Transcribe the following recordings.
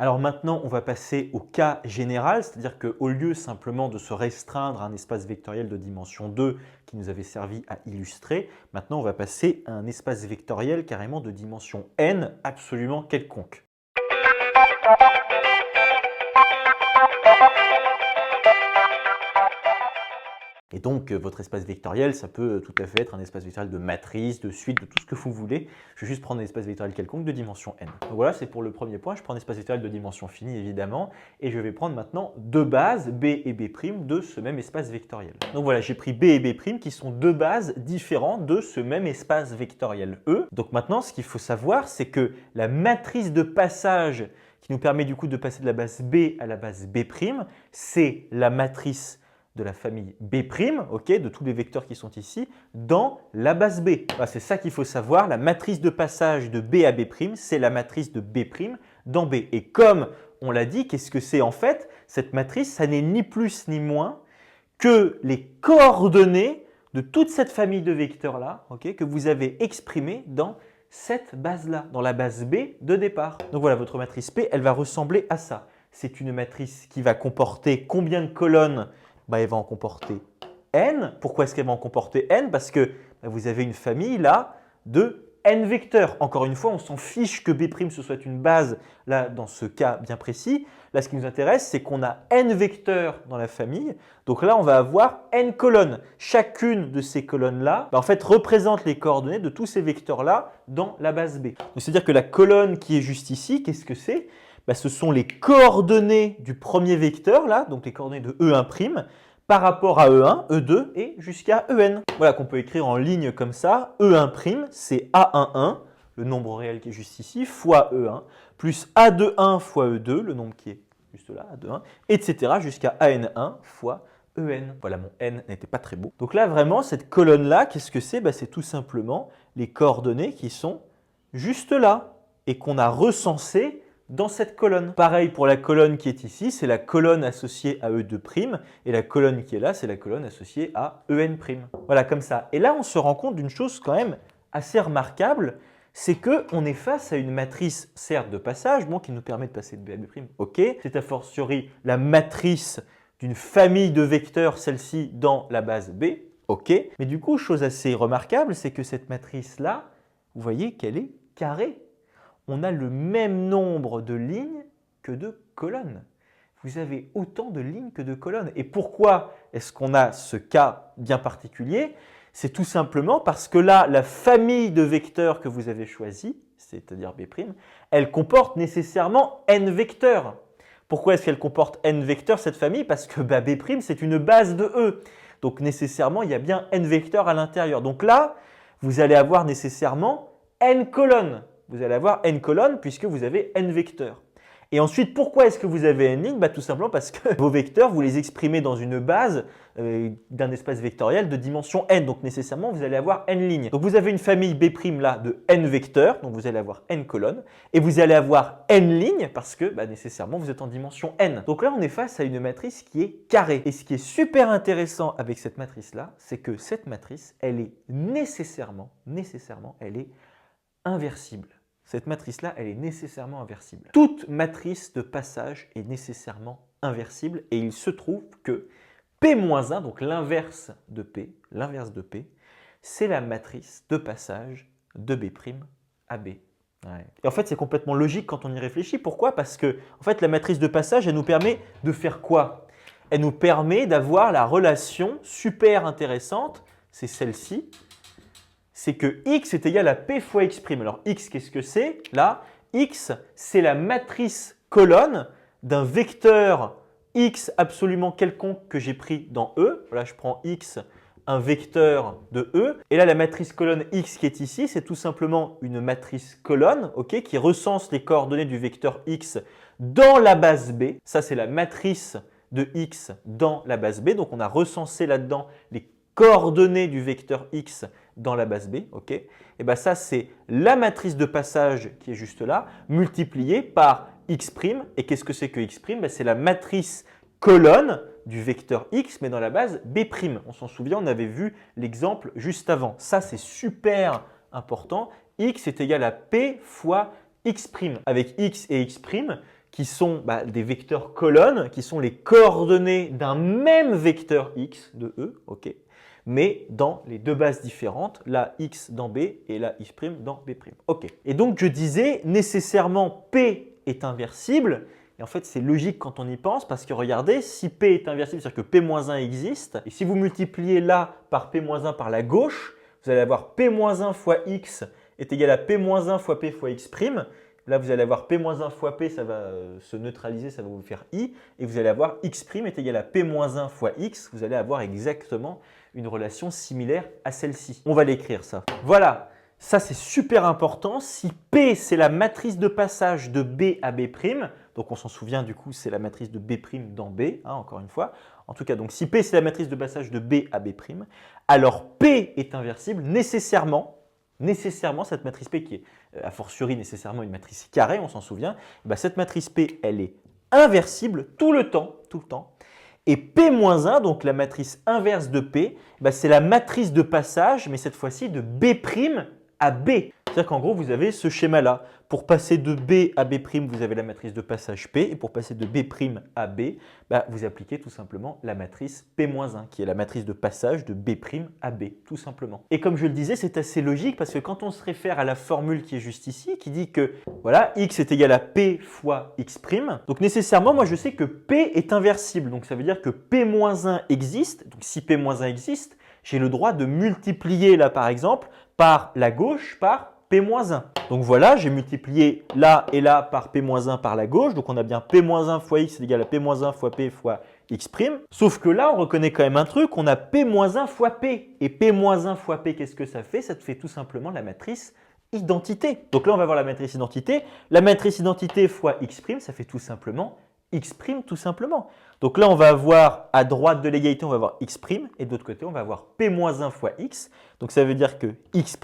Alors maintenant, on va passer au cas général, c'est-à-dire qu'au lieu simplement de se restreindre à un espace vectoriel de dimension 2 qui nous avait servi à illustrer, maintenant on va passer à un espace vectoriel carrément de dimension n absolument quelconque. Et donc, votre espace vectoriel, ça peut tout à fait être un espace vectoriel de matrice, de suite, de tout ce que vous voulez. Je vais juste prendre un espace vectoriel quelconque de dimension n. Donc voilà, c'est pour le premier point. Je prends un espace vectoriel de dimension finie, évidemment, et je vais prendre maintenant deux bases, B et B' de ce même espace vectoriel. Donc voilà, j'ai pris B et B' qui sont deux bases différentes de ce même espace vectoriel E. Donc maintenant, ce qu'il faut savoir, c'est que la matrice de passage qui nous permet du coup de passer de la base B à la base B', c'est la matrice de la famille B', de tous les vecteurs qui sont ici, dans la base B. Voilà, c'est ça qu'il faut savoir. La matrice de passage de B à B', c'est la matrice de B' dans B. Et comme on l'a dit, qu'est-ce que c'est en fait? Cette matrice, ça n'est ni plus ni moins que les coordonnées de toute cette famille de vecteurs-là que vous avez exprimées dans cette base-là, dans la base B de départ. Donc voilà, votre matrice P, elle va ressembler à ça. C'est une matrice qui va comporter combien de colonnes? Elle va en comporter n. Pourquoi est-ce qu'elle va en comporter n? Parce que vous avez une famille là de n vecteurs. Encore une fois, on s'en fiche que B' ce soit une base là dans ce cas bien précis. Là, ce qui nous intéresse, c'est qu'on a n vecteurs dans la famille. Donc là, on va avoir n colonnes. Chacune de ces colonnes-là, en fait, représente les coordonnées de tous ces vecteurs-là dans la base B. C'est-à-dire que la colonne qui est juste ici, qu'est-ce que c'est? Ce sont les coordonnées du premier vecteur, là, donc les coordonnées de E1' par rapport à E1, E2 et jusqu'à En. Voilà qu'on peut écrire en ligne comme ça. E1', c'est A11, le nombre réel qui est juste ici, fois E1, plus A21 fois E2, le nombre qui est juste là, A21, etc. jusqu'à AN1 fois En. Voilà, mon N n'était pas très beau. Donc là, vraiment, cette colonne-là, qu'est-ce que c'est? C'est tout simplement les coordonnées qui sont juste là et qu'on a recensées dans cette colonne. Pareil pour la colonne qui est ici, c'est la colonne associée à E2' et la colonne qui est là, c'est la colonne associée à En'. Voilà, comme ça. Et là, on se rend compte d'une chose quand même assez remarquable, c'est qu'on est face à une matrice, certes de passage, qui nous permet de passer de B à B', ok. C'est a fortiori la matrice d'une famille de vecteurs, celle-ci, dans la base B, ok. Mais du coup, chose assez remarquable, c'est que cette matrice-là, vous voyez qu'elle est carrée. On a le même nombre de lignes que de colonnes. Vous avez autant de lignes que de colonnes. Et pourquoi est-ce qu'on a ce cas bien particulier? C'est tout simplement parce que là, la famille de vecteurs que vous avez choisie, c'est-à-dire B', elle comporte nécessairement n vecteurs. Pourquoi est-ce qu'elle comporte n vecteurs, cette famille? Parce que B', c'est une base de E. Donc nécessairement, il y a bien n vecteurs à l'intérieur. Donc là, vous allez avoir nécessairement n colonnes. Vous allez avoir n colonnes puisque vous avez n vecteurs. Et ensuite, pourquoi est-ce que vous avez n lignes? Tout simplement parce que vos vecteurs, vous les exprimez dans une base d'un espace vectoriel de dimension n. Donc nécessairement, vous allez avoir n lignes. Donc vous avez une famille B' là de n vecteurs, donc vous allez avoir n colonnes. Et vous allez avoir n lignes parce que nécessairement, vous êtes en dimension n. Donc là, on est face à une matrice qui est carrée. Et ce qui est super intéressant avec cette matrice-là, c'est que cette matrice, elle est nécessairement, elle est inversible. Cette matrice-là, elle est nécessairement inversible. Toute matrice de passage est nécessairement inversible et il se trouve que P-1, donc l'inverse de P, c'est la matrice de passage de B' à B. Ouais. Et en fait, c'est complètement logique quand on y réfléchit. Pourquoi? Parce que en fait, la matrice de passage, elle nous permet de faire quoi? Elle nous permet d'avoir la relation super intéressante, c'est celle-ci, c'est que x est égal à p fois x'. Alors x, qu'est-ce que c'est? Là, x, c'est la matrice colonne d'un vecteur x absolument quelconque que j'ai pris dans E. Voilà, je prends x, un vecteur de E. Et là, la matrice colonne x qui est ici, c'est tout simplement une matrice colonne qui recense les coordonnées du vecteur x dans la base B. Ça, c'est la matrice de x dans la base B. Donc, on a recensé là-dedans les coordonnées du vecteur x dans la base B, ok? Et ça, c'est la matrice de passage qui est juste là, multipliée par x'. Et qu'est-ce que c'est que x'? C'est la matrice colonne du vecteur x, mais dans la base B'. On s'en souvient, on avait vu l'exemple juste avant. Ça, c'est super important. X est égal à p fois x'. Avec x et x', qui sont des vecteurs colonnes, qui sont les coordonnées d'un même vecteur x de E, ok, mais dans les deux bases différentes, la x dans B et la x' dans B'. Ok. Et donc je disais nécessairement P est inversible, et en fait c'est logique quand on y pense, parce que regardez, si P est inversible, c'est-à-dire que P-1 existe, et si vous multipliez là par P-1 par la gauche, vous allez avoir P-1 fois x est égal à P-1 fois P fois x'. Là, vous allez avoir P-1 fois P, ça va se neutraliser, ça va vous faire I. Et vous allez avoir x' est égal à P-1 fois x. Vous allez avoir exactement une relation similaire à celle-ci. On va l'écrire ça. Voilà, ça c'est super important. Si P, c'est la matrice de passage de B à B', donc on s'en souvient du coup, c'est la matrice de B' dans B, hein, encore une fois. En tout cas, donc si P, c'est la matrice de passage de B à B', alors P est inversible nécessairement, cette matrice P qui est a fortiori nécessairement une matrice carrée, on s'en souvient, cette matrice P, elle est inversible tout le temps. Et P-1, donc la matrice inverse de P, c'est la matrice de passage, mais cette fois-ci de B' à B. C'est-à-dire qu'en gros, vous avez ce schéma-là. Pour passer de B à B', vous avez la matrice de passage P, et pour passer de B' à B, vous appliquez tout simplement la matrice P-1, qui est la matrice de passage de B' à B, tout simplement. Et comme je le disais, c'est assez logique, parce que quand on se réfère à la formule qui est juste ici, qui dit que voilà, x est égal à P fois x', donc nécessairement, moi je sais que P est inversible, donc ça veut dire que P-1 existe, donc si P-1 existe, j'ai le droit de multiplier là par exemple par la gauche par P-1. Donc voilà, j'ai multiplié là et là par P-1 par la gauche. Donc on a bien P-1 fois x est égal à P-1 fois P fois x'. Sauf que là, on reconnaît quand même un truc, on a P-1 fois P. Et P-1 fois P, qu'est-ce que ça fait? Ça te fait tout simplement la matrice identité. Donc là, on va voir la matrice identité. La matrice identité fois x', ça fait tout simplement x', tout simplement. Donc là, on va avoir à droite de l'égalité, on va avoir x', et de l'autre côté, on va avoir P-1 fois x. Donc ça veut dire que x'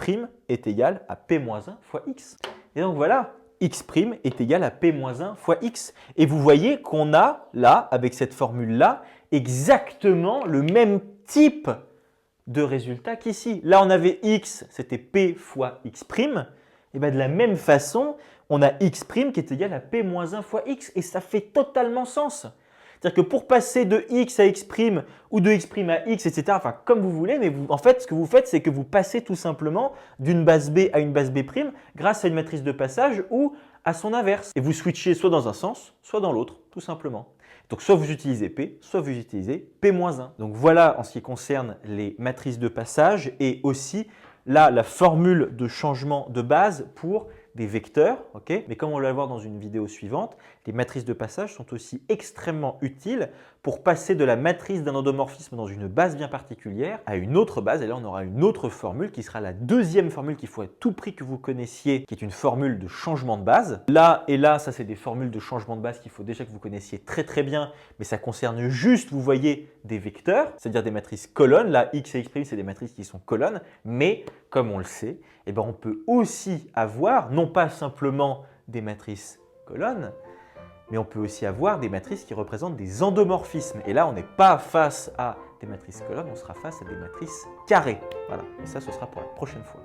est égal à P-1 fois x. Et donc voilà, x' est égal à P-1 fois x. Et vous voyez qu'on a là, avec cette formule-là, exactement le même type de résultat qu'ici. Là, on avait x, c'était P fois x'. Et bien de la même façon, on a x' qui est égal à P-1 fois x. Et ça fait totalement sens. C'est-à-dire que pour passer de x à x' ou de x' à x, etc., enfin comme vous voulez, mais en fait, ce que vous faites, c'est que vous passez tout simplement d'une base B à une base B' grâce à une matrice de passage ou à son inverse. Et vous switchez soit dans un sens, soit dans l'autre, tout simplement. Donc soit vous utilisez P, soit vous utilisez P-1. Donc voilà en ce qui concerne les matrices de passage et aussi là la formule de changement de base pour des vecteurs, ok. Mais comme on va le voir dans une vidéo suivante, les matrices de passage sont aussi extrêmement utiles pour passer de la matrice d'un endomorphisme dans une base bien particulière à une autre base. Et là, on aura une autre formule qui sera la deuxième formule qu'il faut à tout prix que vous connaissiez, qui est une formule de changement de base. Là et là, ça c'est des formules de changement de base qu'il faut déjà que vous connaissiez très bien, mais ça concerne juste, vous voyez, des vecteurs, c'est-à-dire des matrices colonnes. Là, x et x', c'est des matrices qui sont colonnes, mais comme on le sait, on peut aussi avoir, non pas simplement des matrices colonnes, mais on peut aussi avoir des matrices qui représentent des endomorphismes. Et là, on n'est pas face à des matrices colonnes, on sera face à des matrices carrées. Voilà, et ça, ce sera pour la prochaine fois.